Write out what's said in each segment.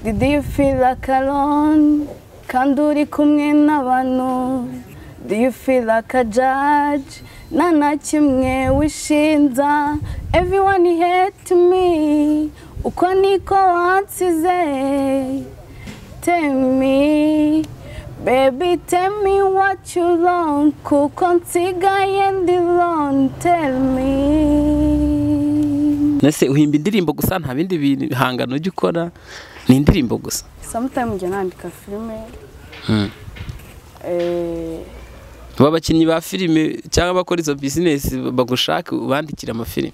Did you feel like alone? Kandi uri kumwe n'abantu? Do you feel like a judge? Nta kimwe wishinja. Everyone hate me. Uko niko wansize. Tell me, baby, tell me what you want. Kuko nsigaye ndi alone. Tell me. Nese uhimba indirimbo gusa nta bindi bihangano ujya ukora? Ni indirimbo gusa? Sometimes njya nandika filime. Abakinnyi ba filime cyangwa bakora izo business bagushaka ubandikira amafilime?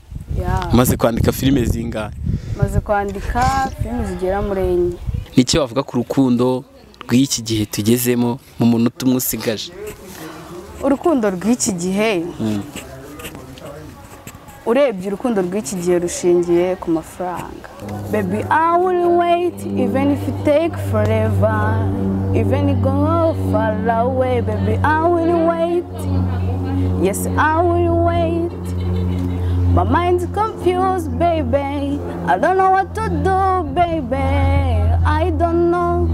Maze kwandika filime zingahe? Maze kwandika filime zigera muri 4. Nicyo wavuga ku rukundo rw'iki gihe tugezemo mu munota umwe usigaje? Urukundo rw'iki gihe, urebye urukundo rw'iki gihe rushingiye ku mafaranga. Baby, I will wait even if it take forever, even it go far away. Baby, I will wait. Yes, I will wait. My mind's confused, baby. I don't know what to do, baby. I don't know.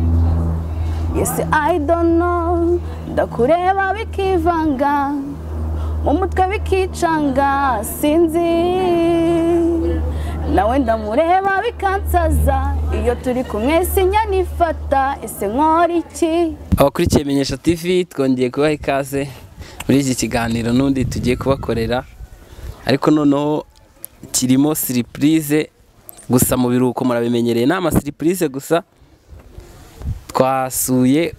Yes, I don't know. Ndakureba bikivanga, mu mutwe bikicanga, sinzi. Nawe ndamureba bikansaza, iyo turi kumwe sinyanifata, ese nkora iki? Abakurikiye Menyesha TV twongeye kubaha ikaze muri iki kiganiro n'undi tugiye kubakorera, ariko noneho kirimo surprise gusa mu biruko murabimenyereye nama surprise gusa. Twasuye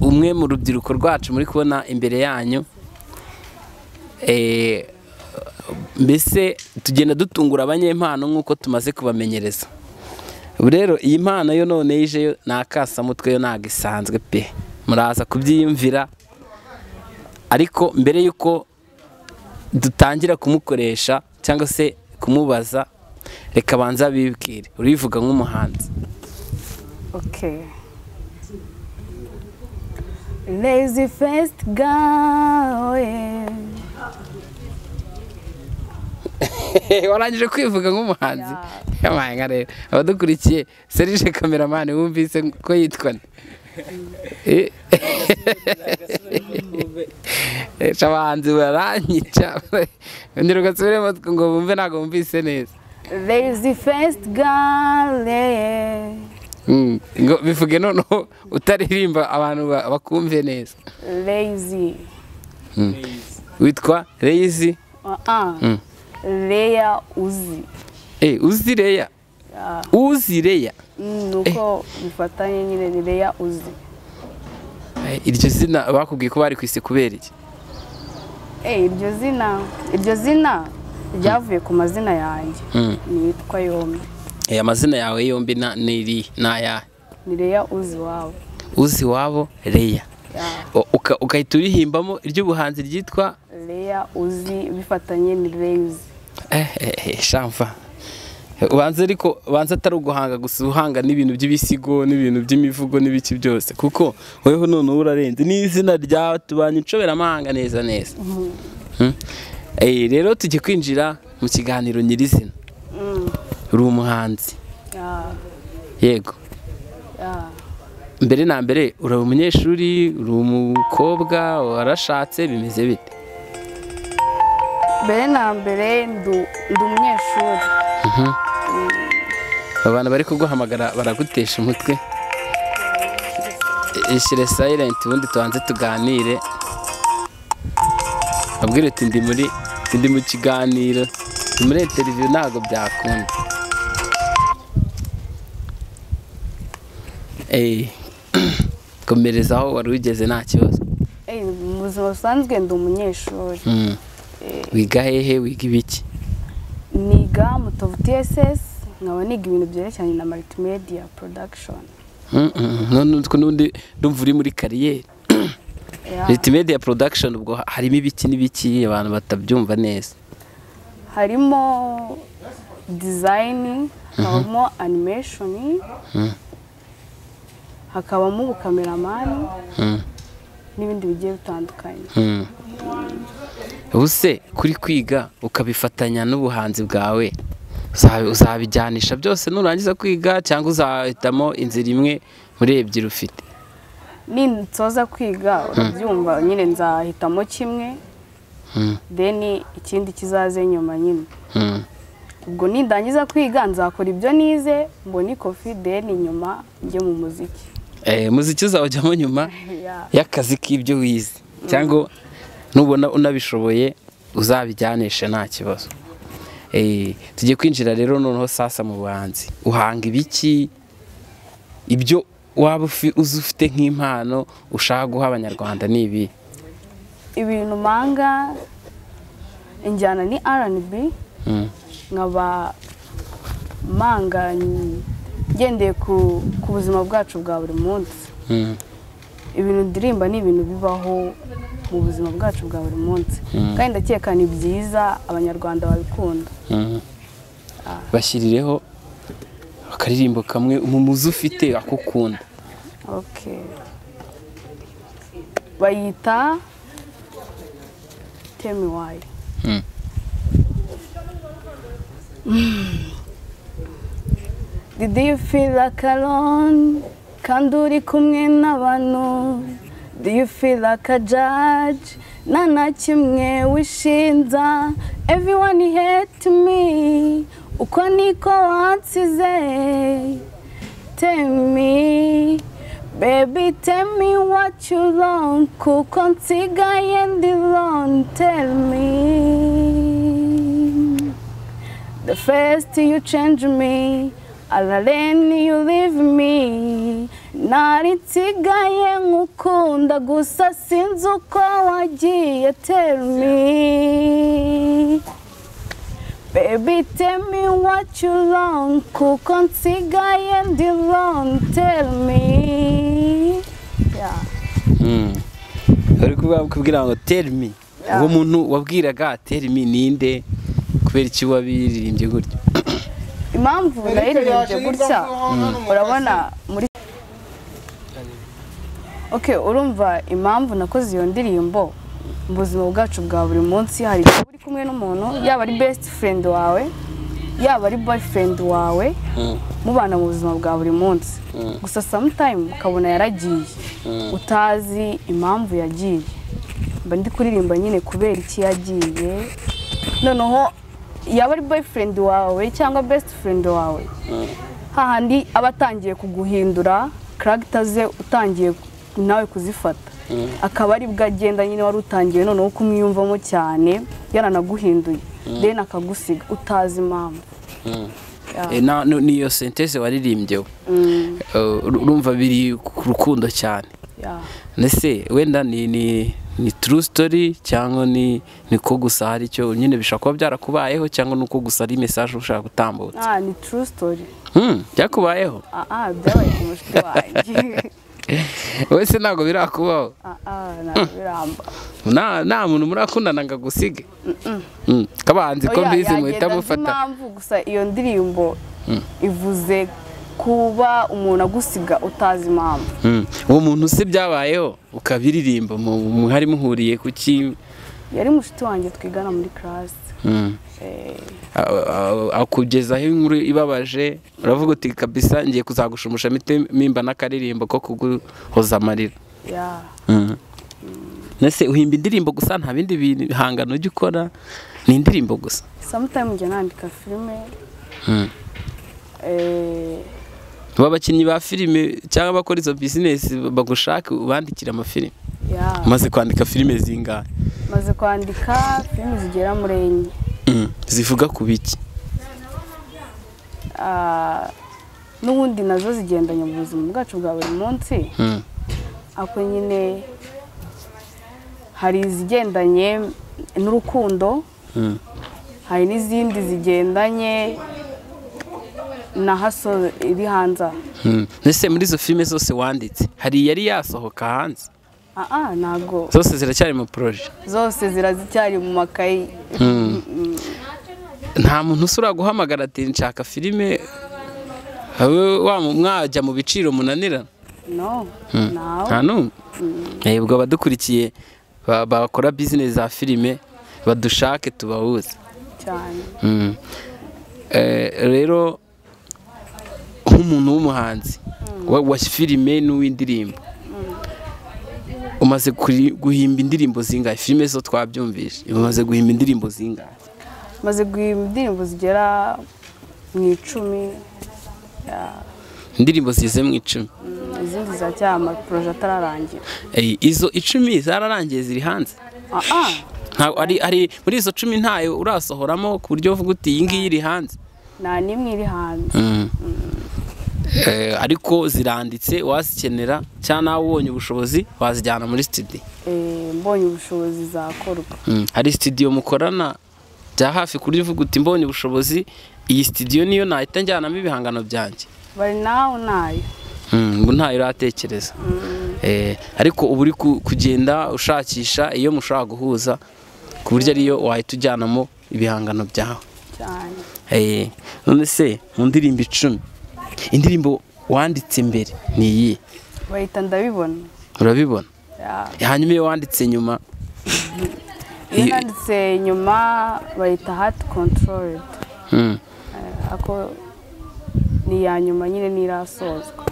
umwe mu rubyiruko rwacu muri kubona imbere yanyu, mbese tugenda dutungura abanyempano nk'uko tumaze kubamenyereza. Ubu rero iyi mpano yo none yijeyo nakasamutwe yo ntago isanzwe pe, muraza kubyiyumvira. Ariko mbere yuko dutangira kumukoresha cyangwa se kumubaza, reka banza bibwire urivuga nk'umuhanzi. Okay. Lazy faced girl, yeah. Warangije kwivuga nk'umuhanzi? Yamaye nka rero abadukurikiye Serge cameraman wumvise ko yitwa Shabanzi baranyica ndiruka subiremo ngo bumve ntago bumvise neza. Lazy faced girl, yeah. Ngo bivuge noneho utaririmba abantu bakumve neza. Lazy. Witwa Lazy? Leya Uzi. Uzi Leya? Uzi Leya? Nuko bifatanye nyine ni Leya Uzi. Iryo zina bakubwiye ko bari kwise kubera iki? Iryo zina ryavuye ku mazina yanjye. Nitwa Yombi. Amazina yawe yombi ni aya? Ni Leya Uzi wabo. Uzi wabo Leya. Ukahita urihimbamo iry'ubuhanzi ryitwa Leya Uzi bifatanye ni Lazy. Shamva. Ubanza ariko banza atari uguhanga gusa uhanga n'ibintu by'ibisigo n'ibintu by'imivugo n'ibiki byose, kuko weho none urarenze n'izina ryawe tubanye ncobera amahanga neza neza. Rero tujye kwinjira mu kiganiro nyirizina. Uri umuhanzi? Yego. Mbere na mbere uri umunyeshuri, uri umukobwa, warashatse, bimeze bite? Mbere na mbere ndi umunyeshuri. Abantu bari kuguhamagara baragutesha umutwe. Ishyire silent ubundi tubanze tuganire. Abwire ati ndi mu kiganiro, ndi muri interview ntago byakunda. Komereza aho wari ugeze nta kibazo. Mu buzima busanzwe ndi umunyeshuri. Wiga hehe, wiga ibiki? Niga Mutovu TSS, nkaba niga ibintu byerekeranye na multimedia production. Nundi ndumva uri muri kariyeri. Multimedia production ubwo harimo ibiki n'ibiki abantu batabyumva neza? Harimo design, hakabamo animation, hakabamo ubukameraman n'ibindi bigiye bitandukanye. Ubuse kuri kwiga ukabifatanya n'ubuhanzi bwawe uzabijyanisha byose nurangiza kwiga cyangwa uzahitamo inzira imwe muri ebyiri ufite? ninsoza kwiga urabyumva nyine nzahitamo kimwe then ikindi kizaze nyuma nyine. ubwo nindangiza kwiga nzakora ibyo nize mbone ikofi then nyuma njye mu muziki. Muziki uzawujyamo nyuma y'akazi k'ibyo wize cyangwa nubona unabishoboye uzabijyanishe nta kibazo. Tugiye kwinjira rero noneho sasa mu buhanzi. Uhanga ibiki? Ibyo waba ufite nk'impano ushaka guha abanyarwanda ni ibi? ibintu manga injyana ni R&B, nkaba manga ngendeye ku buzima bwacu bwa buri munsi. ibintu ndirimba ni ibintu bibaho mu buzima bwacu bwa buri munsi kandi ndakeka ni byiza abanyarwanda babikunda. Bashyirireho akaririmbo kamwe umuzi ufite akukunda. bayita Tell Me Why. Did you feel like alone? Kandi uri kumwe n'abantu? Do you feel like a judge? Nta kimwe wishinja? Everyone hate me. Uko niko wansize. Tell me, baby, tell me what you want. Kuko nsigaye ndi alone. Tell me. The first you change me, then you leave me. Nari nsigaye nkukunda gusa sinzi uko wagiye. Tell me, baby, tell me what you want. Kuko nsigaye ndi alone. Tell me. Uri kubwira ngo tell me. Uwo muntu wabwiraga tell me ninde? Kubera iki wabiririmbye gutyo? Impamvu nayiririmbye gutya urabona muri urumva impamvu nakoze iyo ndirimbo mu buzima bwacu bwa buri munsi. hari igihe uri kumwe n'umuntu yaba ari best friend wawe yaba ari boyfriend wawe mubana mu buzima bwa buri munsi, gusa sometime ukabona yaragiye utazi impamvu yagiye. mba ndi kuririmba nyine kubera iki yagiye. noneho yaba ari boyfriend wawe cyangwa best friend wawe hahandi abatangiye kuguhindura character ze utangiye nawe kuzifata, akaba ari bwagenda nyine wari utangiye noneho kumwiyumvamo cyane yaranaguhinduye then akagusiga utazi impamvu. niyo sentence waririmbye urumva biri ku rukundo cyane. Nese wenda ni true story cyangwa ni ko gusa hari cyo nyine bishaka kuba byarakubayeho cyangwa nuko gusa ari message ushaka gutambutsa? Ni true story. Byakubayeho? Byabaye ku mushiki wanjye. Wese ntago birakubaho? Ntago biramba. Nta muntu murakundana ngo agusige? Kabanzi ko mbizi muhita mufata. Impamvu gusa iyo ndirimbo ivuze kuba umuntu agusiga utazi impamvu. Uwo muntu se byabayeho ukabiririmba hari muhuriye kuki? Yari mushiki wanjye twigana muri class. Akugezaho inkuru ibabaje uravuga uti kabisa ngiye kuzagushumusha mimba n'akaririmbo ko kuguhoza amarira. Nese uhimba indirimbo gusa nta bindi bihangano ujya ukora? Ni indirimbo gusa? Sometimes njya nandika filime. Abakinnyi ba filime cyangwa bakora izo business bagushaka ubandikira amafilime? Maze kwandika filime zingahe? Maze kwandika filime zigera muri 4. Zivuga ku biki? N'ubundi nazo zigendanye mu buzima bwacu bwa buri munsi. Ako nyine hari izigendanye n'urukundo, hari n'izindi zigendanye na haso iri hanze. Nese muri izo filime zose wanditse hari yari yasohoka hanze? Ntago. Zose ziracyari mu projet? Zose ziracyari mu makayi. Nta muntu usura guhamagara ati nshaka filime mwajya mu biciro munanira? No. Nta n'umwe? Ubwo abadukurikiye bakora business za filime badushake tubahuze cyane. rero nk'umuntu w'umuhanzi wa filime n'uw'indirimbo umaze guhimba indirimbo zingahe? Filime zo twabyumvise, umaze guhimba indirimbo zingahe? maze guhimba indirimbo zigera mu 10. Indirimbo zigeze mu 10. Izindi zacyama proje atararangira. Izo 10 zararangiye ziri hanze? ari muri izo 10 ntayo urasohoramo ku buryo uvuga uti iyi ngiyi iri hanze? Nta nimwe iri hanze. Ariko ziranditse wazikenera cyangwa nawe ubonye ubushobozi wazijyana muri studio? Mbonye ubushobozi zakorwa. Hari studio mukorana bya hafi kuri uvuga uti mbonye ubushobozi iyi studio niyo nahita njyanamo ibihangano byanjye? Bari naho nayo. Ngo ntayo uratekereza. Ariko ubu uri kugenda ushakisha iyo mushaka guhuza ku buryo ariyo wahita ujyanamo ibihangano byawe cyane. None se mu ndirimbo 10 indirimbo wanditse mbere ni iyi? Bahita Ndabibona. Urabibona? Hanyuma iyo wanditse nyuma? Iyo nanditse nyuma bahita Heart Controlled. Ako ni ya nyuma nyine nirasozwa.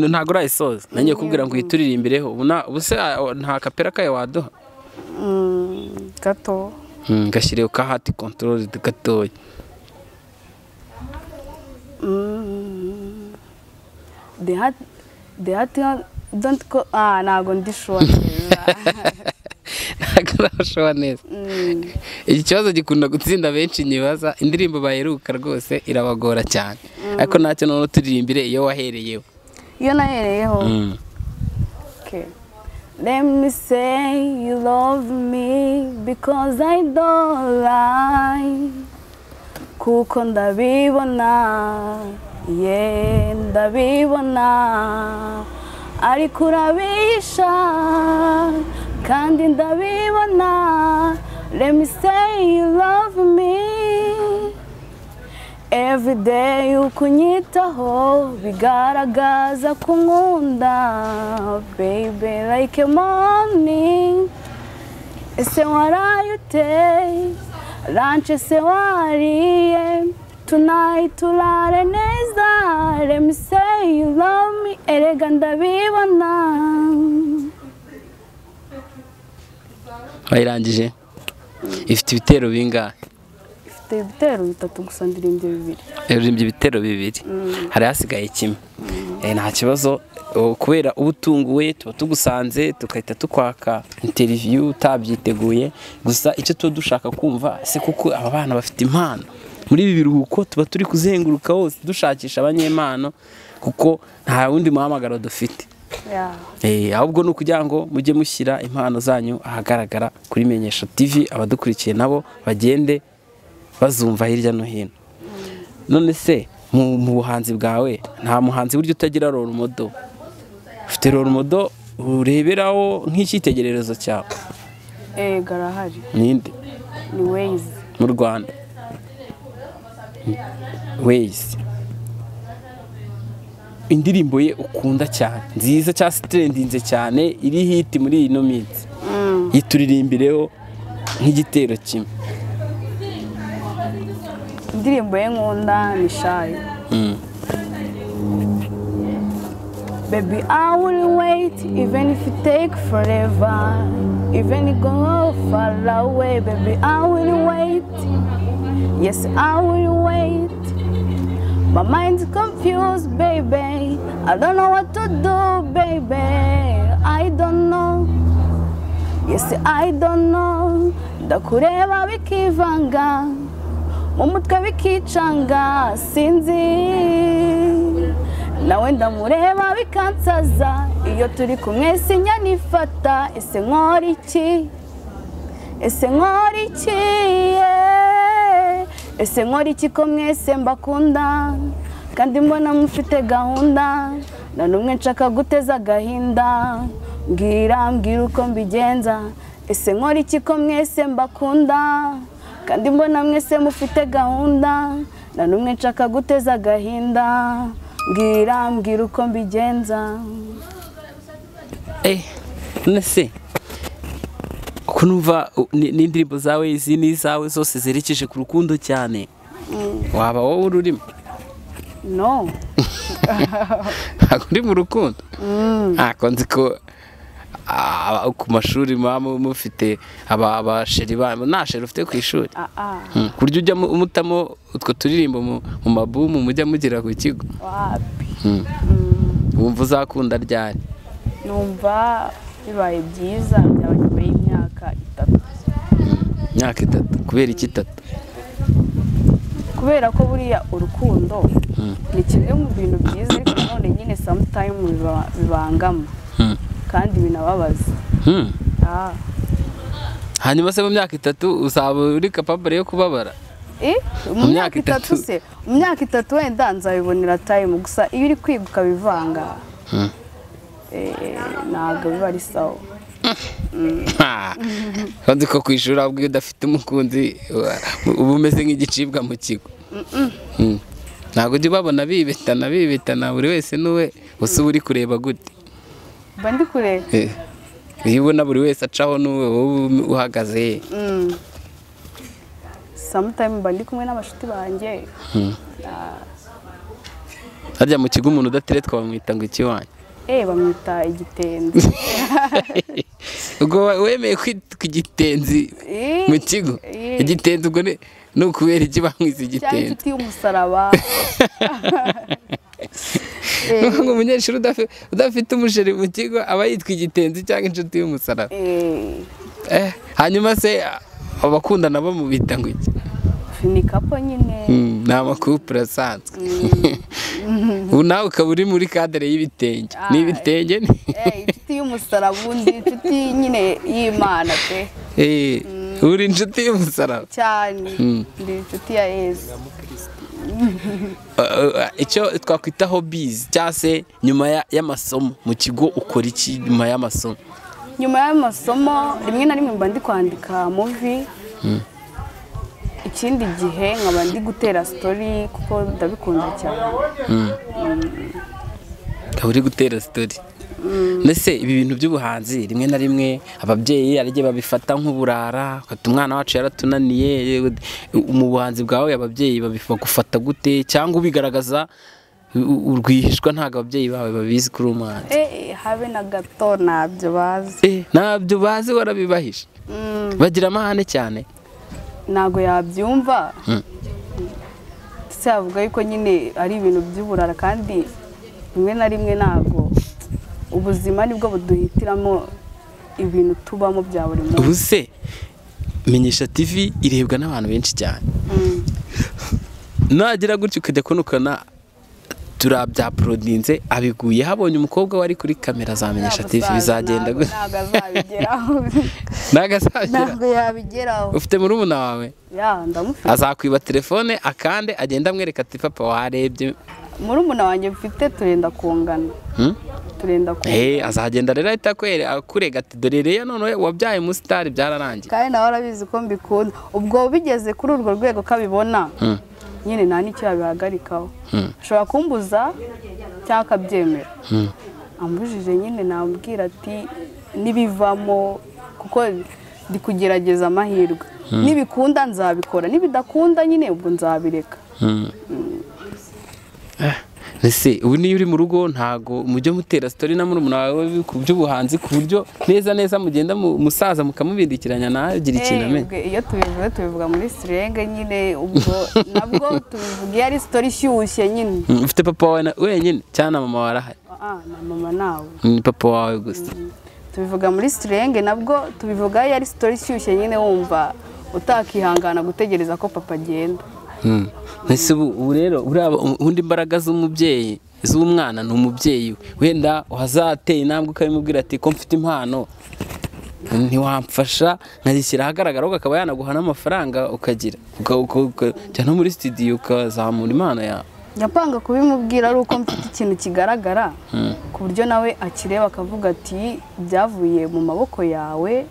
Ntago urayisoza? Nanjye kubwira ngo uyituririmbireho. Ubu se nta kapera kayo waduha? Gato. Gashyireho ka Heart Controlled gatoya. The heart don't go. Ntago ndishoboye. Ntago urashoboye neza. Iki kibazo gikunda gutsinda benshi nyibaza, indirimbo baheruka rwose irabagora cyane. Ariko ntacyo none turirimbire iyo wahereyeho. Iyo nahereyeho? Okay. Let me say you love me because I don't lie. Kuko ndabibona, ndabibona, ariko urabisha kandi ndabibona. Let me say you love me every day. Ukunyitaho bigaragaza kunkunda, baby, like a morning. Ese waraye ute? Lunch ese wariye? Tonight turare neza. Let me say you love me, erega ndabibona. Wayirangije? Ifite ibitero bingahe? Ifite ibitero 3 gusa, ndirimbye 2. Uririmbye ibitero 2. Hari hasigaye kimwe. Nta kibazo, kubera ubutunguwe tuba tugusanze tukahita tukwaka interview utabyiteguye. Gusa icyo tuba dushaka kumva se kuko aba bana bafite impano. Muri ibi biruhuko tuba turi kuzenguruka hose dushakisha abanyempano kuko nta wundi muhamagaro dufite. Ahubwo no kugira ngo mujye mushyira impano zanyu ahagaragara kuri Menyesha TV, abadukurikiye nabo bagende bazumva hirya no hino. None se mu buhanzi bwawe nta muhanzi buryo utagira role model? Ufite role model ureberaho nk'icyitegererezo cyawe? Garahari. Ninde? Ni Waze. Mu Rwanda? Waze. Indirimbo ye ukunda cyane nziza cyangwa trendinze cyane iri hit muri ino minsi, yituririmbireho nk'igitero kimwe? Indirimbo ye nkunda ni Shy. Baby, I will wait even if it take forever, even it go far away. Baby, I will wait. Yes, I will wait. My mind's confused, baby. I don't know what to do, baby. I don't know. Yes, I don't know. Ndakureba bikivanga, mu mutwe bikicanga, sinzi. Nawe ndamureba bikansaza, iyo turi kumwe sinyanifata. Ese nkora iki? Ese nkora iki? Ese nkora iki ko mwese mbakunda kandi mbona mufite gahunda? Na numwe nshaka guteza agahinda, mbwira uko mbigenza. Ese nkora iki ko mwese mbakunda kandi mbona mwese mufite gahunda? Na numwe nshaka guteza agahinda, mbwira uko mbigenza. Nese kunumva n'indirimbo zawe izi n'izawe zose zerekeje ku rukundo cyane. waba wowe ururimo no ntabwo uri mu rukundo ntabwo nzi ko ku mashuri muba mufite abasheri banyu nta sheri ufite ku ishuri ku buryo ujya umutamo utwo turirimbo mu mabumu mujya mugira ku kigo wumva uzakunda ryari numva bibaye byiza byaba nyuma y'imyaka 3 imyaka 3 kubera iki 3 kubera ko buriya urukundo ni kimwe mu bintu byiza ariko nanone nyine sometime bibangama kandi binababaza hanyuma se mu myaka 3 uzaba uri capable yo kubabara mu myaka 3 se mu myaka 3 wenda nzabibonera time gusa iyo uri kwiga ukabivanga ntabwo biba ari sawa kandi ko kwishura ubwo udafite umukunzi uba umeze nk'igicibwa mu kigo ntabwo ujya ubabona bibetana buri wese n'uwe gusa uba uri kureba gute mba ndi kureba iyo ubona buri wese acaho n'uwe wowe uhagaze sometime mba ndi kumwe n'abashuti banjye harya mu kigo umuntu udateretwa bamwita ngo iki wanyu bamwita igitenzi ubwo wemeye kwitwa igitenzi mu kigo igitenzi ubwo ni ukubera iki bamwise igitenzi cyangwa inshuti y'umusaraba ngo umunyeshuri udafite umusheri mu kigo aba yitwa igitenzi cyangwa inshuti y'umusaraba hanyuma se abakundana bo mubita ngo iki ni kapo nyine ni amakupure asanzwe ubu nawe ukaba uri muri kadere y'ibitenge ni ibitenge inshuti y'umusaraba undi inshuti nyine y'Imana pe uri inshuti y'umusaraba cyane ndi inshuti ya Yesu icyo twakwita hobbies cyangwa se nyuma y'amasomo mu kigo ukora iki nyuma y'amasomo nyuma y'amasomo rimwe na rimwe mba ndi kwandika movie ikindi gihe nkaba ndi gutera story kuko ndabikunda cyane ukaba uri gutera story mbese ibi bintu by'ubuhanzi rimwe na rimwe ababyeyi arigiye babifata nk'uburara ufata umwana wacu yaratunaniye mu buhanzi bwawe ababyeyi bagufata gute cyangwa ubigaragaza urwihishwa ntabwo ababyeyi bawe babizi kuri umuhanzi habe na gato ntabyo bazi warabibahisha bagira amahane cyane ntabwo yabyumva ndetse yavuga yuko nyine ari ibintu by'uburara kandi rimwe na rimwe ntabwo ubuzima nibwo buduhitiramo ibintu tubamo bya buri munsi ubu se Menyesha TV irebwa n'abantu benshi cyane nagira gutyo ukajya kunukana turabya prodinze abiguye habonye umukobwa wari kuri kamera za Menyesha TV bizagenda gute ntabwo yabigeraho ufite murumuna wawe ndamufite azakwiba telefone akande agenda amwereka ati papa warebye murumuna wanjye mfite turenda kungana azagenda rero ahita akurega ati dore rero none wabyaye umusitari byararangiye kandi nawe arabizi ko mbikunda ubwo bigeze kuri urwo rwego kabibona nyine nta n'icyo yabihagarikaho ashobora kumbuza cyangwa akabyemera ambujije nyine namubwira ati nibivamo kuko ndi kugerageza amahirwe nibikunda nzabikora nibidakunda nyine ubwo nzabireka ese ubu niyo uri mu rugo ntago mujye mutera story na murumuna wawe ku by'ubuhanzi ku buryo neza mugenda musaza mukamubindikiranya nawe ugira ikintu amenye iyo tubivuga muri slang nyine ubwo nabwo tubivuga iyo ari story ishyushye nyine ufite papa wawe wenyine cyangwa mama wawe arahari na mama nawe ni papa wawe gusa tubivuga muri slang nabwo tubivuga iyo ari story ishyushye nyine wumva utakihangana gutegereza ko papa agenda ese ubu rero ubundi imbaraga z'umubyeyi z'umwana ni umubyeyi wenda wazateye intambwe ukabimubwira ati ko mfite impano ntiwamfasha nkazishyira ahagaragara ukaba yanaguha n'amafaranga ukagira ukajya no muri studio ukazamura impano yawe nyapanga kubimubwira ari uko mfite ikintu kigaragara ku buryo nawe akireba akavuga ati byavuye mu maboko yawe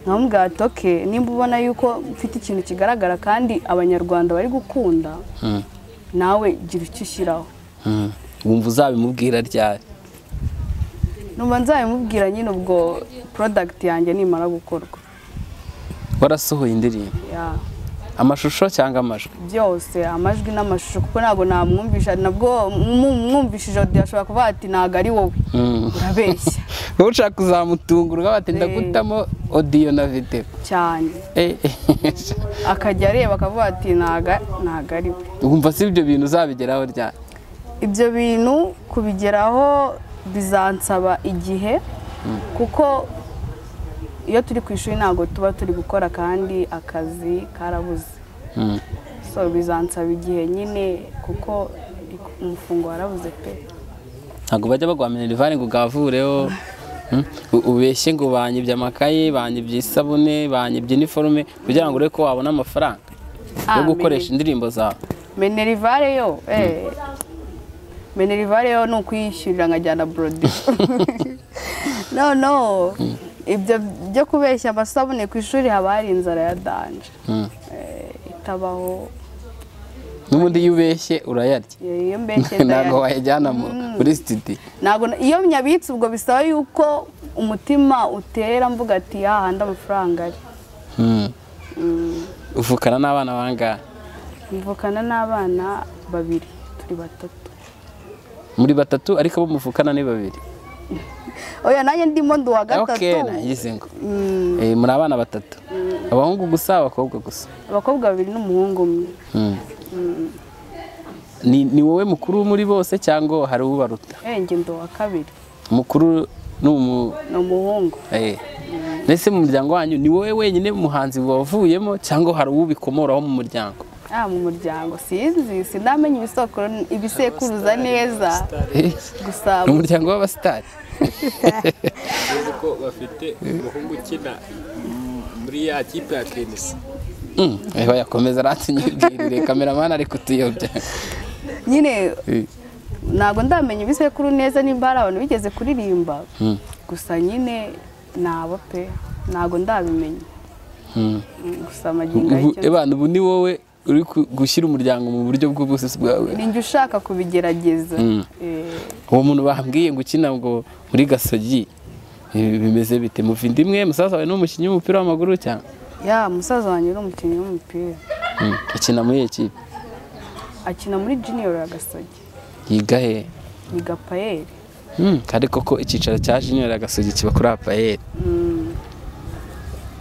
nkamubwira ati oke nimba ubona yuko mfite ikintu kigaragara kandi abanyarwanda bari gukunda nawe gira icyo ushyiraho wumva uzabimubwira ryari numva nzabimubwira nyine ubwo product yanjye nimara gukorwa warasohoye indirimbo amashusho cyangwa amajwi byose amajwi n'amashusho kuko ntabwo namwumvisha nabwo mwumvishije audio ashobora kuvuga ati ntago ari wowe urabeshya wowe ushaka kuzamutungura bati ndagutamo audio na video cyane akajya areba akavuga ati ntago ari we wumva si ibyo bintu uzabigeraho ryari ibyo bintu kubigeraho bizansaba igihe kuko iyo turi ku ishuri ntabwo tuba turi gukora kandi akazi karabuze so bizansaba igihe nyine kuko umufungo warabuze pe ntabwo bajya bagwamira rivare ngo ugavureho ubeshye ngo banyibye amakaye banyibye isabune banyibye iniforume kugira ngo urebe ko wabona amafaranga yo gukoresha indirimbo zawe Minerivare yo ni ukuyishyurira nkajyana brodi no ibyo byo kubeshya amasabune ku ishuri haba hari inzara ya danje itabaho n'ubundi iyo ubeshye urayarya iyo mbeshye ntabwo wayajyana muri studio iyo nyabitse ubwo bisaba yuko umutima utera mvuga ati hahandi amafaranga ari uvukana n'abana bangahe mvukana n'abana 2 turi 3 muri 3 ariko bo muvukana ni 2 oya nanjye ndimo ndi wa 3 okay nahize ngo muri abana 3 abahungu gusa abakobwa gusa abakobwa 2 n'umuhungu umwe ni wowe mukuru muri bose cyangwa hari ubaruta njye ndo wa 2 mukuru n'umuhungu nese mu muryango wanyu ni wowe wenyine muhanzi wavuyemo cyangwa hari ubikomoraho mu muryango mu muryango sinamenye ibisekuruza neza gusa umuryango w'abasitari ko bafite umuhungu ukina muri ya kipe ya tennis yakomeza aratinyibwirire kameramani ari kutuyobya nyine ntabwo ndamenya ibisekuru neza nimba hari abantu bigeze kuririmba gusa nyine nabo pe ntabwo ndabimenya gusa amagingo y'icyo ubu ni wowe uri gushyira umuryango mu buryo bw'ubususi bwawe ninjye ushaka kubigerageza uwo muntu bambwiye ngo ukina ngo muri Gasogi bimeze bite muvindi imwe musaza wawe n'umukinnyi w'umupira w'amaguru cyangwa musaza wanjye n'umukinnyi w'umupira akina muri ekipe akina muri junior ya Gasogi yiga he yiga Payeri kandi koko icyicaro cya junior ya Gasogi kiba kuri Payeri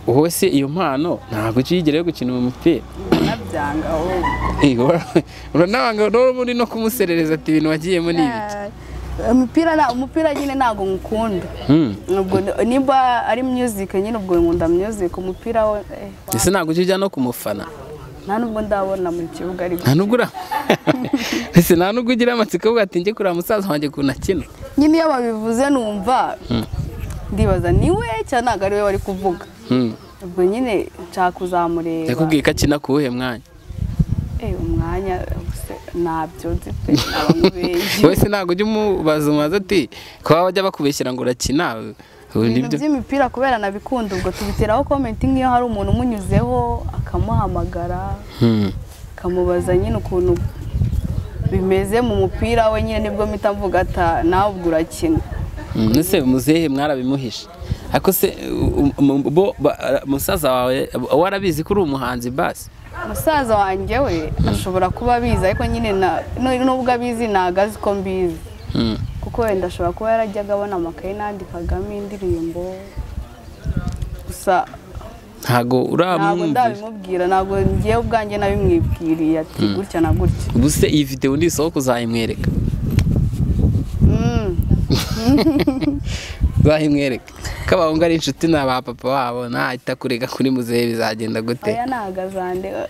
wowe se iyo mpano ntabwo ukigereyo gukina umupira nabyanga uranabanga muri no kumuserereza ati ibintu wagiyemo ni ibiki umupira nyine ntabwo ngukunda niba ari music nyine ubwo nkunda music umupira we ese ntabwo ujya no kumufana nta nubwo ndabona mu kibuga ariko nta nubwo ugira amatsiko uvuga ati njye kureba musaza wanjye ukuntu akina nyine iyo babivuze numva ndibaza niwe cyangwa ntabwo ari we wari kuvuga ubwo nyine nshaka kuzamureba yakubwiye ko akina ku wuhe mwanya umwanya ntabyo nzi pe abamubeshyi wese ntabwo ujya umubaza ati kuba bajya bakubeshyira ngo urakina ibintu by'imipira kubera nabikunda ubwo tubiteraho comment nk'iyo hari umuntu umunyuzeho akamuhamagara akamubaza nyine ukuntu bimeze mu mupira we nyine nibwo mpita mvuga ati nawe ubwo urakina ese muzehe mwarabimuhishe ariko se musaza wawe warabizi ko uri umuhanzi basi musaza wanjye we ashobora kuba abizi ariko nyine nubwo abizi ntabwo azi ko mbizi kuko wenda ashobora kuba yarajyaga abona amakaye nandikagamo indirimbo gusa ntabwo ndabimubwira ntabwo ngiye ubwanjye nabimwibwiriye ati gutya na gutya ubu se iyi video ndisohoka uzayimwereka uzayimwereka ko abahungu ari inshuti na ba papa wabo ntahita kurega kuri muzehe bizagenda gute aya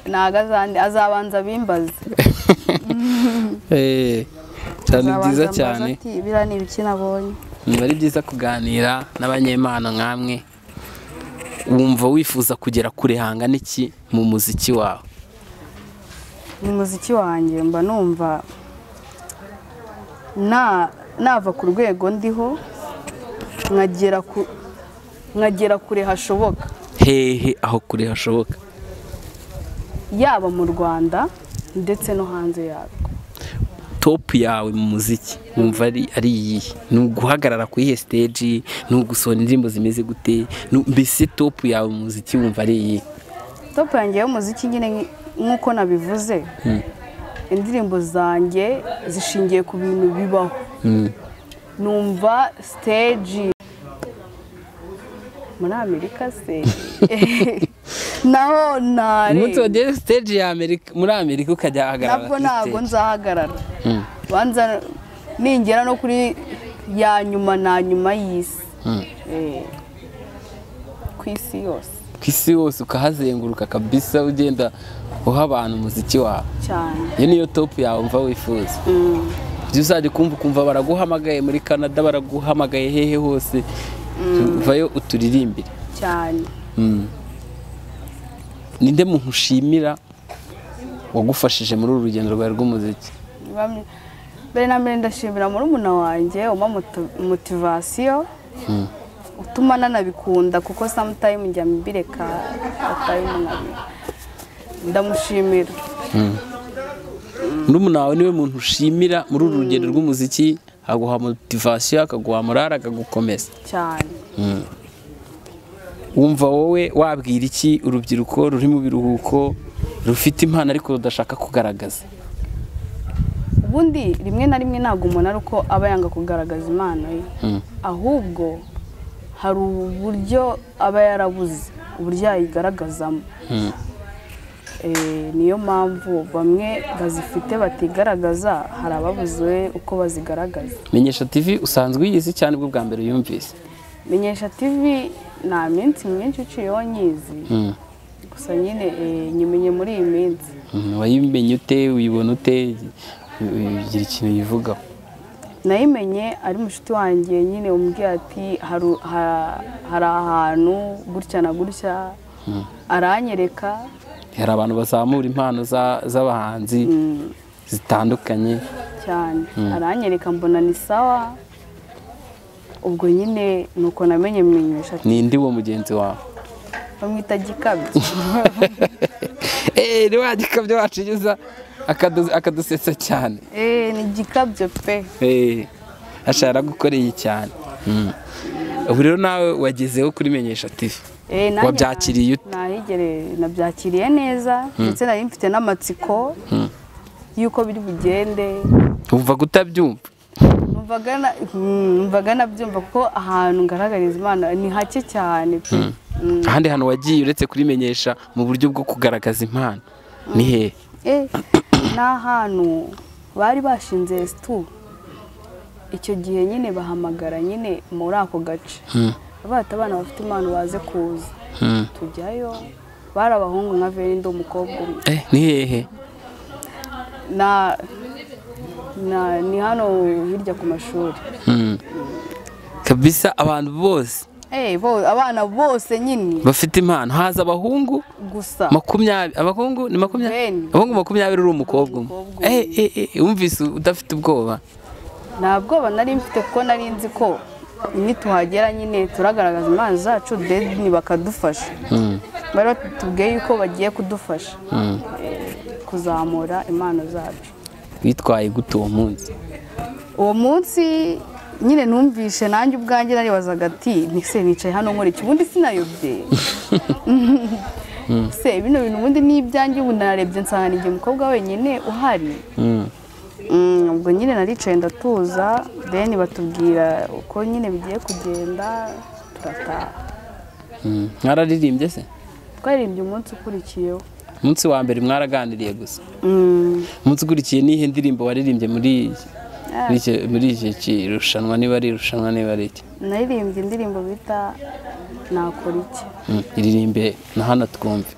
nagazande azabanza abimbaze cyane byiza cyane biriya ni ibiki nabonye biba ari byiza kuganira n'abanyempano nk'amwe wumva wifuza kugera kure hangana iki mu muziki wawe mu muziki wanjye mba numva nava ku rwego ndiho nkagera kure hashoboka hehe aho kure hashoboka yaba mu Rwanda ndetse no hanze yarwo top yawe mu muziki wumva ari iyihe ni uguhagarara kuri iyi stage ni ugusohora indirimbo zimeze gute mbese top yawe mu muziki wumva ari iyihe top yanjye y'umuziki nyine nk'uko nabivuze indirimbo zanjye zishingiye ku bintu bibaho numva stage muri Amerika se naho nare umunsi wagiye stage ya Amerika muri Amerika ukajya ahagarara ntabwo nzahagarara banza ningera no kuri ya nyuma na nyuma y'isi ku isi yose ukahazenguruka kabisa ugenda uha abantu umuziki wawe cyane iyo niyo top yawe umva wifuza uzajya ukumva baraguhamagaye muri Canada baraguhamagaye hehe hose vayo uturirimbire cyane ninde muntu ushimira wagufashije muri uru rugendo rwawe rw'umuziki mbere na mbere ndashimira murumuna wanjye umpa motivasiyo utuma nanabikunda kuko sometimes njya mbireka ndamushimira murumuna wawe niwe muntu ushimira muri uru rugendo rw'umuziki aguha motivasiyo akaguha morale akagukomeza cyane wumva wowe wabwira iki urubyiruko ruri mu biruhuko rufite impano ariko rudashaka kugaragaza ubundi rimwe na rimwe ntabwo umuntu ari uko aba yanga kugaragaza impano ye ahubwo hari uburyo aba yarabuze uburyo yayigaragazamo niyo mpamvu bamwe bazifite batigaragaza hari ababuze uko bazigaragaza. Menyesha TV usanzwe uyizi cyane bwo bwa mbere yumvise? Menyesha TV nta minsi myinshi uciyeho nyizi gusa nyine nyimenye muri iyi minsi. Wayimenye ute uyibona ute ugira ikintu yivugaho? Nayimenye ari mushuti wanjye nyine umbwiye ati hari ahantu gutya na gutya aranyereka. Hari abantu bazamura impano z'abahanzi zitandukanye cyane aranyereka mbona ni sawa ubwo nyine nuko namenye Menyesha TV. Nindi wo mugenzi wawe? Bamwita Gikabyo. Ni wa Gikabyo wacigiza akadusetsa cyane. Ni Gikabyo pe. Ashara gukoreye cyane. Ubu rero nawe wagezeho kuri Menyesha TV. Wabyakiriye ute? Nabyakiriye neza ndetse nari mfite n'amatsiko yuko biri bugende. Umva gutabyumva? Numvaga nabyumva kuko ahantu ngaragariza Imana ni hake cyane. Ahandi hantu wagiye uretse kuri Menyesha mu buryo bwo kugaragaza impano ni he? N'ahantu bari bashinze stu icyo gihe nyine bahamagara nyine muri ako gace. Abata abana bafite impano baze kuza tujyayo bari abahungu nka Veri ndo umukobwa umwe. Ni hehe? Ni hano hirya ku mashuri. Kabisa abantu bose abana bose nyine bafite impano. Haza abahungu gusa 20. Abahungu ni 20? Abahungu 20 uri umukobwa umwe. Umvise udafite ubwoba? Nta bwoba nari mfite kuko nari nzi ko nituhagera nyine turagaragaza impano zacu ni bakadufasha. Bari tubwiye yuko bagiye kudufasha kuzamura impano zacu. Witwaye gute uwo munsi? Uwo munsi nyine numvishe nanjye ubwanjye naribazaga ati nise nicaye hano nkora iki ubundi sinayobye. Se bino bintu ubundi ni ibyanjye ubu narebye nsanga nige umukobwa wenyine uhari. Ubwo nyine naricaye ndatuza then batubwira uko nyine bigiye kugenda turataha. Mwararirimbye se? Twaririmbye umunsi ukurikiyeho. Umunsi wa mbere mwaraganiriye gusa? Umunsi ukurikiye nihe ndirimbo waririmbye muri iki kirushanwa niba ari irushanwa niba ari iki? Naririmbye indirimbo bita Nakora iki. Iririmbe na hano twumve.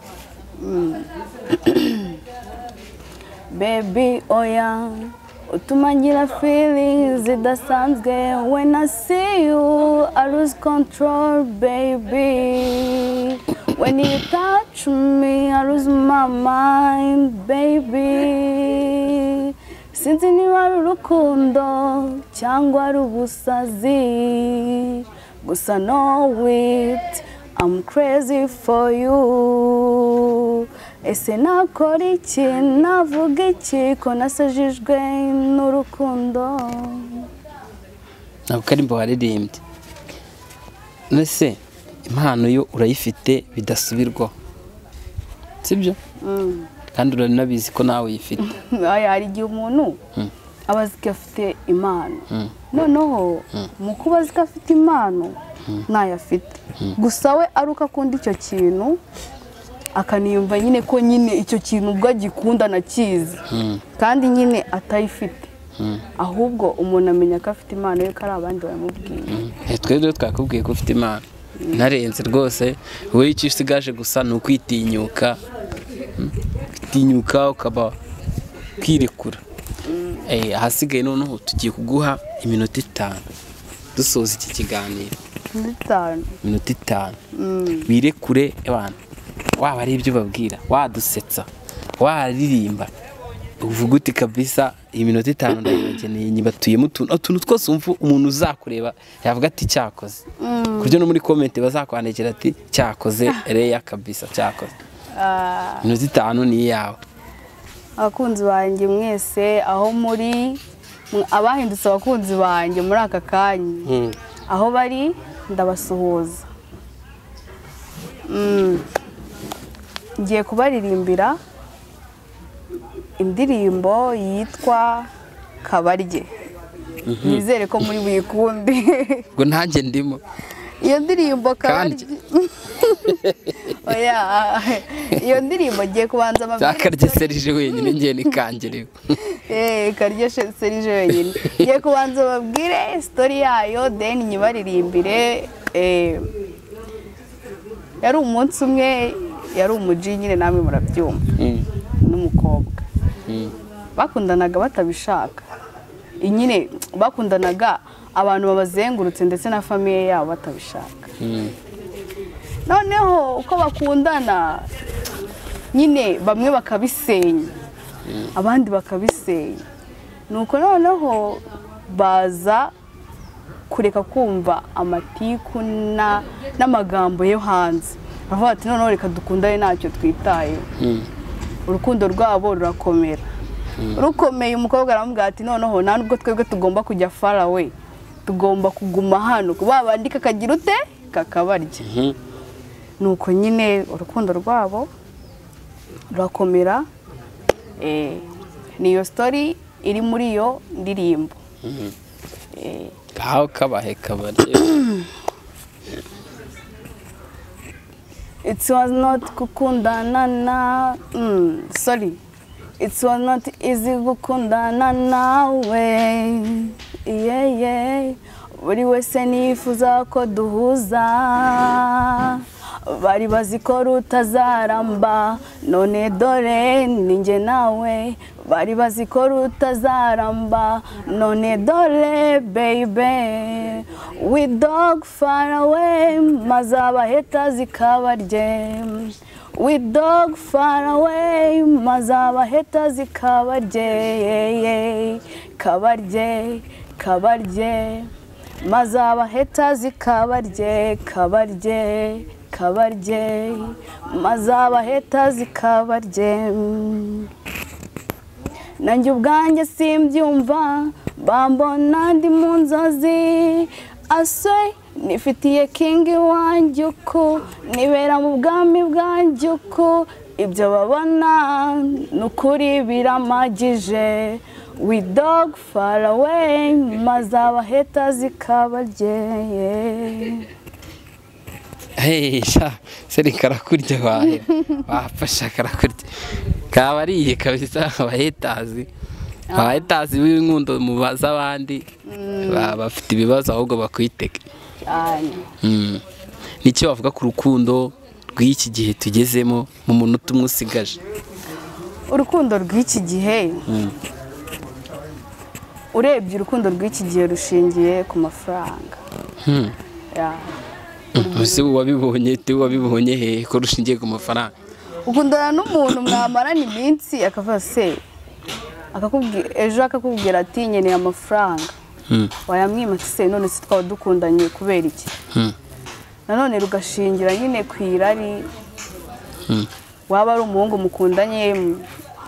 Baby oya utuma ngira feelings zidasanzwe when I see you I lose control baby when you touch me I lose my mind baby sinzi niba ari urukundo cyangwa ari ubusazi gusa know it I'm crazy for you. Ese nakora iki navuga iki ko nasajijwe n'urukundo. Ntabwo karimbo waririmbye. Nese impano yo urayifite bidasubirwaho sibyo? kandi uranabizi ko nawe uyifite. hari igihe umuntu aba azi ko afite impano noneho mu kuba azi ko afite impano ntayo afite gusa we ari uko akunda icyo kintu akaniyumva nyine ko nyine icyo kintu ubwo agikunda anakizi kandi nyine atayifite ahubwo umuntu amenya ko afite impano ye ko ari abandi bamubwiye. Twebwe twakubwiye ko ufite impano narenze rwose, wowe icyo usigaje gusa ni ukwitinyuka, kwitinyuka ukaba kwirekura. Ahasigaye noneho tugiye kuguha iminota 5 dusoza iki kiganiro. Iminota 5 wirekure abantu, waba ari ibyo babwira, wadusetsa, waririmba, uvuga uti kabisa iyi minota 5 ndayibageneye nyibatuyemo utuntu twose umva umuntu uzakureba yavuga ati cyakoze, kuryo no muri comment bazakwandikira ati cyakoze reya kabisa cyakoze. Minota 5 ni yawe. Abakunzi banjye mwese aho muri, abahindutse abakunzi banjye muri aka kanya aho bari ndabasuhuza. Ngiye kubaririmbira indirimbo yitwa Kabarye. Nizere ko muri buyikunde. Ngo nanjye ndimo. Iyo ndirimbo Kabarye. Oya, iyo ndirimbo ngiye kubanza amabwiriza. Zakarye Serije wenyine ngiye nikangerewe. Karye Serije wenyine. Ngiye kubanza babwire story yayo then nyibaririmbire. Yari umunsi umwe, yari umuji nyine namwe murabyumva. N'umukobwa. Bakundanaga batabishaka. Nyine bakundanaga abantu babazengurutse ndetse na famille yabo batabishaka. Noneho uko bakundana nyine bamwe bakabisenya abandi bakabisenya, nuko noneho baza kureka kumva amatiku n'amagambo yo hanze, bavuga ati noneho reka dukundane ntacyo twitaye. Urukundo rwabo rurakomera, rukomeye. Umukobwa aramubwira ati noneho nta nubwo twebwe tugomba kujya far away, tugomba kuguma hano babandika kagira ute kakabarye. Nuko nyine urukundo rwabo rurakomera. Niyo story iri muri iyo ndirimbo. Aho kabahe Kabarye. It was not gukundana na sorry. It was not easy gukundana nawe. Buri wese nifuza ko duhuza, bari bazi ko rutazaramba, none dore ninjye nawe. Bari bazi ko rutazaramba, none dore baby. We dog far away, mazaba heta zikabarye. We dog far away, mazaba heta zikabarye. Kabarye, kabarye, mazaba heta zikabarye. Kabarye, kabarye, mazaba heta zikabarye. Nanjye ubwanjye simbyumva, bambona ndi mu nzozi. Aswe nifitiye king wanjye uko, nibera mu bwami bwanjye uko. Ibyo babona nukuri biramagije. We dog far away, mazaba heta zikabarye. Seri karakurya wahe wafasha karakurya kabariye kabisa. Abahetazi b'inkundo mubaza abandi bafite ibibazo ahubwo bakwitege. Nicyo bavuga ku rukundo rw'iki gihe tugezemo mu munota umwe usigaje? Urukundo rw'iki gihe, urebye urukundo rw'iki gihe rushingiye ku mafaranga. Ese wabibonye he ko rushingiye ku mafaranga? Ukundana n'umuntu mwamarana iminsi akavuga se, akakubwira ejo akakubwira ati nkeneye amafaranga, wayamwima ati se none se twaba dukundanye kubera iki? Nanone rugashingira nyine ku irari. Waba ari umuhungu mukundanye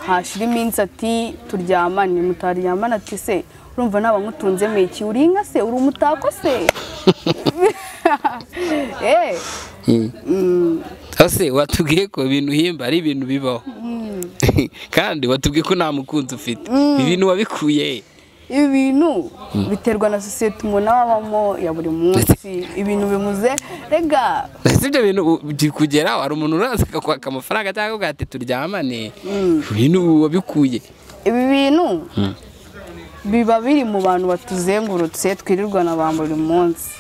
hashira iminsi ati turyamane, mutaryamana ati se urumva naba nkutunzemo iki? Uri inka se? Uri umutako se? Ase watubwiye ko ibintu himba ari ibintu bibaho. kandi watubwiye ko nta mukunzi ufite ibintu wabikuye ibi bintu biterwa na sosiyete umuntu abamo ya buri munsi ibintu bimuze rega ibyo bintu kugeraho hari umuntu uraza akakwaka amafaranga cyangwa ugahita turyamane ibintu wabikuye ibi bintu biba biri mu bantu batuzengurutse twirirwana ba buri munsi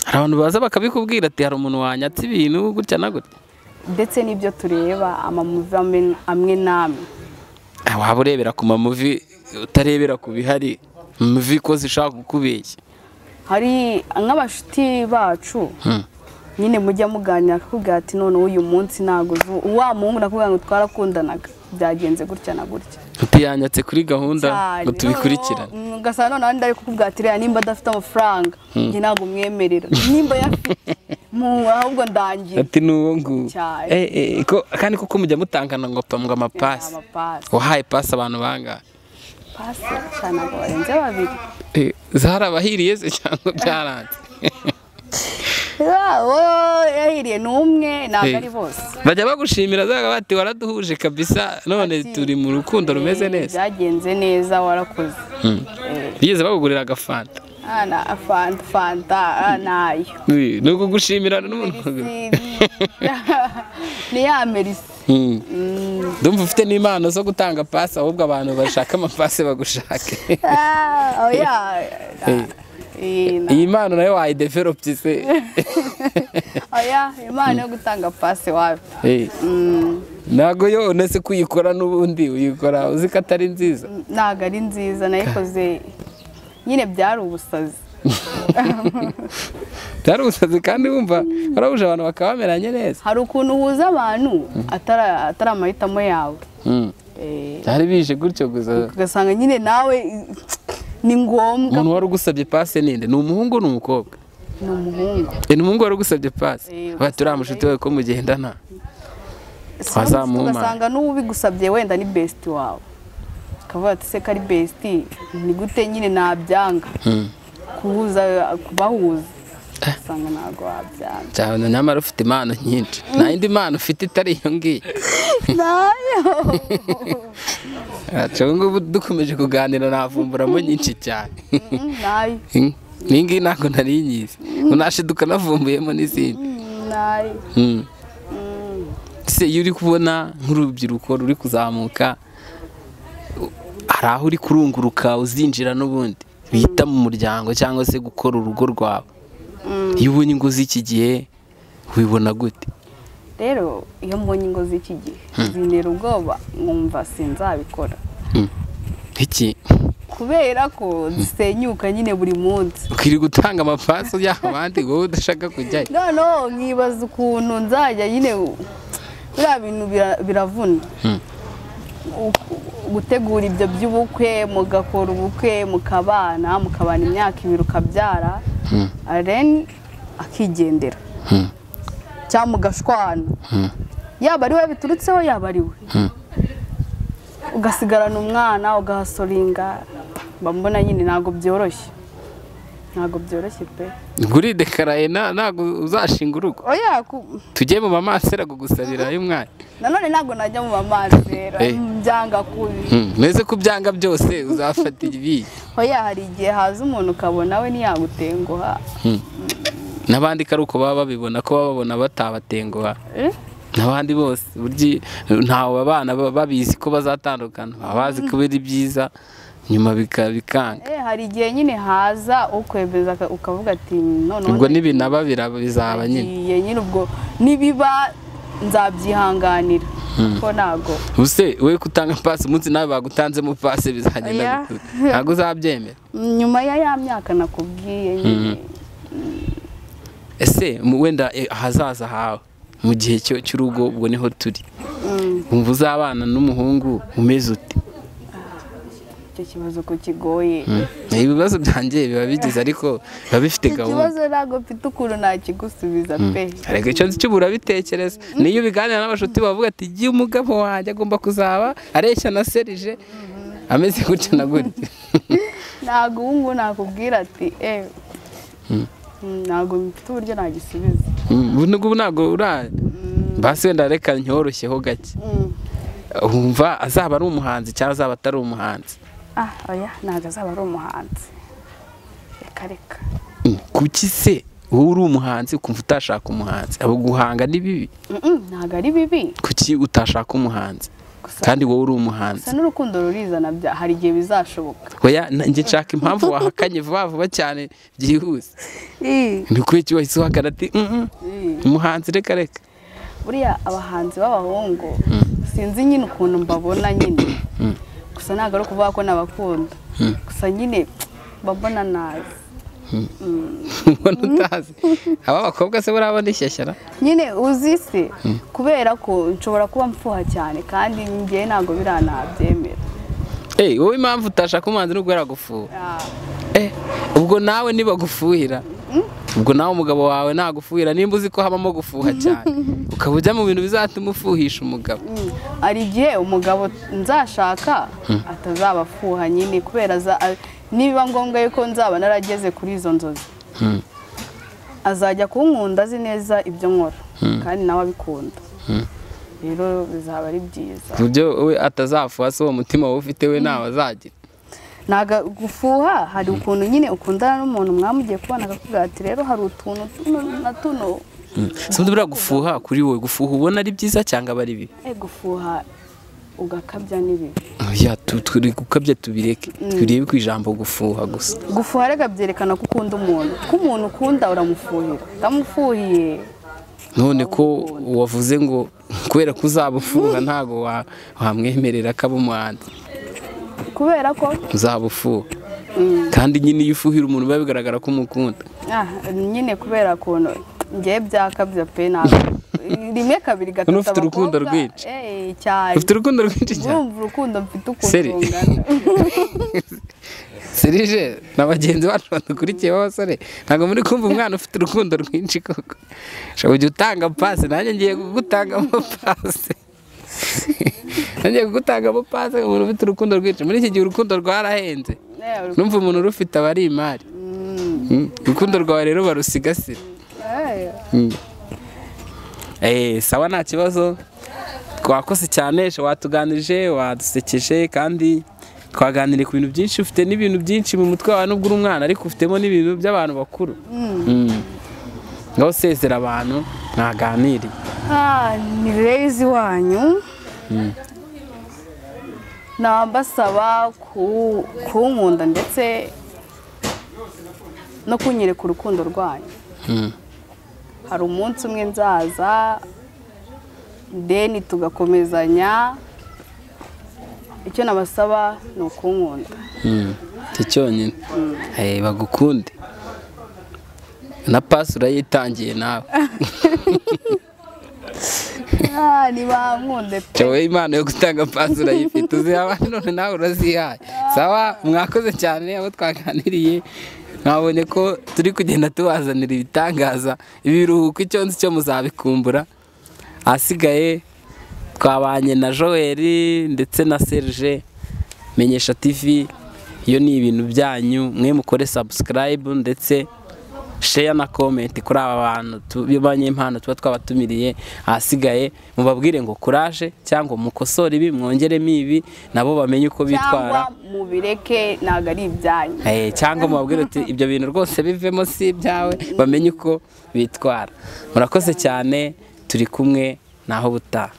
hari abantu baza bakabikubwira ati hari umuntu wanyatse ibintu gutya na gutya ndetse n'ibyo tureba amamuvi amwe n'amwe waba urebera ku mamuvi utarebera ku bihari muvi ko zishaka kukubeshya hari nk'abashuti bacu nyine mujya muganira akakubwira ati none uyu munsi ntabwo wa muhungu nakubwira ngo twarakundanaga byagenze gutya na gutya utiyanyatse kuri gahunda ngo tubikurikirane ugasanga none abandi ari kukubwira ati reba nimba adafite amafaranga njye ntabwo mwemerera nimba yafite ahubwo ndangira ati n'uwo nguwo kandi kuko mujya mutangana ngo amapasi wahaye pasi abantu bangahe pasi cyane ntabwo barenze babiri zarabahiriye se cyangwa byaranze yahiriye n'umwe ntabwo ari bose bajya bagushimira zaga bati waraduhuje kabisa none turi mu rukundo rumeze neza byagenze neza warakoze bigeze bagugurira agafanta fanta nayo ni ukugushimira n'umuntu ni ya merisi ndumva ufite n'impano zo gutanga pasi ahubwo abantu bashaka amapasi bagushake iyi mpano nayo wayidevelopye se impano yo gutanga pasi wawe ntabwo yone se kuyikora n'ubundi uyikora uzi ko atari nziza ntabwo ari nziza nayikoze nyine byari ubusazi byari ubusazi kandi wumva warahuje abantu bakaba bameranye neza hari ukuntu uhuza abantu atari amahitamo yawe byari bije gutyo gusa ugasanga nyine nawe ni ngombwa umuntu wari ugusabye pasi ninde ni umuhungu ni umukobwa ni umuhungu ni umuhungu wari ugusabye pasi bati uriya mushuti wawe ko mugendana ugasanga n'uwo ubigusabye wenda ni besiti wawe ukavuga ati se ko ari besiti ni gute nyine nabyanga kubahuza ugasanga ntabwo wabyanga cyane nyamara ufite impano nyinshi nta yindi mpano ufite itari iyo ngiyo nayo ngubu dukomeje kuganira navumburamo nyinshi cyane nayo iyi ngiyi ntabwo nari nyizi unashiduka navumbuyemo n'izindi nayo se iyo uri kubona nk'urubyiruko ruri kuzamuka hari aho uri kurunguruka uzinjira n'ubundi bita mu muryango cyangwa se gukora urugo rwawe iyo ubonye ingo z'iki gihe wibona gute rero iyo mbonye ingo z'iki gihe zintera ubwoba nkumva sinzabikora iki kubera ko zisenyuka nyine buri munsi ukiri gutanga amapasi y'abandi wowe udashaka kujyayo noneho nkibaza ukuntu nzajya nyine biriya bintu biravuna gutegura ibyo by'ubukwe mugakora ubukwe mukabana imyaka 2 ukabyara areni akigendera cyangwa mugashwana yaba ari we biturutseho yaba ari we ugasigarana umwana ugahasoringa mbona nyine ntabwo byoroshye pe uridekaraye ntabwo uzashinga urugo tujye mu mamasera kugusabira y'umwana nanone ntabwo najya mu mamasera byanga kubi neze ko byanga byose uzafata ibi hari igihe haza umuntu ukabona we ntiyagutenguha n'abandi ko ari uko baba babibona ko bababona batabatenguha n'abandi bose ntawe abana babizi ko bazatandukana baba bazi ko biri byiza nyuma bikanga hari igihe nyine haza ukwemeza ukavuga ati none ubwo n'ibinaba bizaba nyine ubwo nibiba nzabyihanganira ko ntago ubuse we kutanga pasi umunsi nawe bagutanzemo pasi bizagenda ntabwo uzabyemera nyuma ya myaka nakubwiye nyine ese wenda ahazaza hawe mu gihe cy'urugo ubwo niho turi wumva uzabana n'umuhungu umeze ute icyo kibazo ko kigoye ibibazo byanjye biba bigize ariko biba bifite gahunda ikibazo ntabwo mfite ukuntu nakigusubiza pe ariko icyo nzi cy'ubura bitekereza niyo ubiganira n'abashuti bavuga ati igihe umugabo wanjye agomba kuzaba areshya na serije ameze gutya na gutya ntabwo ubu ngubu nakubwira ati ntabwo mfite uburyo nagisubiza ubu ntabwo uraye basi wenda reka nyoroshyeho gake wumva azaba ari umuhanzi cyangwa azaba atari umuhanzi? oya ntabwo azaba ari umuhanzi, reka reka. Kuki se wowe uri umuhanzi ukumva utashaka umuhanzi? Abo guhanga ni bibi? Ntabwo ari bibi. Kuki utashaka umuhanzi kandi wowe uri umuhanzi? Gusa n'urukundo rurizana, hari igihe bizashoboka. Oya njye nshaka impamvu wahakanye vuba cyane byihuse. Ni kuki iki wahise uhakana ati umuhanzi reka reka? Buriya abahanzi b'abahungu sinzi nyine ukuntu mbabona nyine, gusa ntabwo ari ukuvuga ko nabakunda, gusa nyine babona nazi. Ubona utazi aba bakobwa se burabona ishyashyara nyine uzi se, kubera ko nshobora kuba mfuha cyane kandi njye ntabwo biranabyemera. wowe impamvu utashaka umuhanzi n'ubwo yaragufuha? Ubwo nawe nibagufuhira, ubwo nawe umugabo wawe nagufuhira, nimba uzi ko habamo gufuha cyane ukaba ujya mu bintu bizatuma ufuhisha umugabo. Hari igihe umugabo nzashaka atazabafuha nyine, kubera nibiba ngombwa yuko nzaba narageze kuri izo nzozi, azajya kunkunda azi neza ibyo nkora kandi nawe abikunda, rero bizaba ari byiza. Buryo we atazafuha, se uwo mutima wowe ufite we nawe azagira? Ntaga gufuha, hari ukuntu nyine ukundana n'umuntu mwamugiye kubana akakubwira ati rero hari utuntu na tuno. Sinzi buriya gufuha kuri wowe, gufuha ubona ari byiza cyangwa aba ari bibi? Gufuha ugakabya ni bibi. Turi gukabya tubireke, turebe ku ijambo gufuha gusa. Gufuha reka byerekana ko ukunda umuntu, ko umuntu ukunda uramufuhira, utamufuhiye. None ko wavuze ngo kubera ko uzabufuha ntago wamwemerera ko aba umuhanzi? Kubera ko uzabufuha kandi nyine iyo ufuhira umuntu biba bigaragara ko umukunda. Nyine kubera ko ngiye byakabya pe, ntabwo rimwe kabiri gatatu. Ufite urukundo rwinshi cyane. Ufite urukundo rwinshi cyane? Urumva urukundo mfite ukuntu rungana. Serije na bagenzi bacu badukurikiye b'abasore ntabwo muri kumva umwana ufite urukundo rwinshi koko? Ushobora kujya utanga pasi, nanjye ngiye kugutangamo pasi. Nanjye kugutangamo pasi umuntu ufite urukundo rwinshi. Muri iki gihe urukundo rwarahenze, numva umuntu urufite aba ari imari. Urukundo rwawe rero barusigasira. Sawa nta kibazo, twakoze cyane, watuganirije, wadusekeje kandi twaganiriye ku bintu byinshi. Ufite n'ibintu byinshi mu mutwe wawe nubwo uri umwana, ariko ufitemo n'ibintu by'abantu bakuru. Ngaho sezera abantu mwaganiriye. Ni Rezi wanyu, nabasaba kunkunda ndetse no kunyereka urukundo rwanyu. Hari umunsi umwe nzaza deni tugakomezanya, icyo nabasaba ni ukunkunda. Icyo cyonyine. Bagukunde na pasi urayitangiye nawe. Nibankunde pe. Wowe impano yo gutanga pasi urayifite, uzi abandi none nawe urazihaye. Sawa mwakoze cyane abo twaganiriye, mwabonye ko turi kugenda tubazanira ibitangaza, ibiruhuko icyo nzi cyo muzabikumbura. Ahasigaye twabanye na Joel ndetse na Serge. Menyesha TV iyo ni ibintu byanyu, mwe mukore subscribe ndetse share na comment kuri aba bantu b'abanyempano tuba twabatumiriye. Ahasigaye mubabwire ngo courage cyangwa mukosore ibi mwongeremo ibi, nabo bamenye uko bitwara, cyangwa mubireke ntago ari ibyanyu. Cyangwa mubabwire uti ibyo bintu rwose bivemo si ibyawe, bamenye uko bitwara. Murakoze cyane, turi kumwe naho butaha.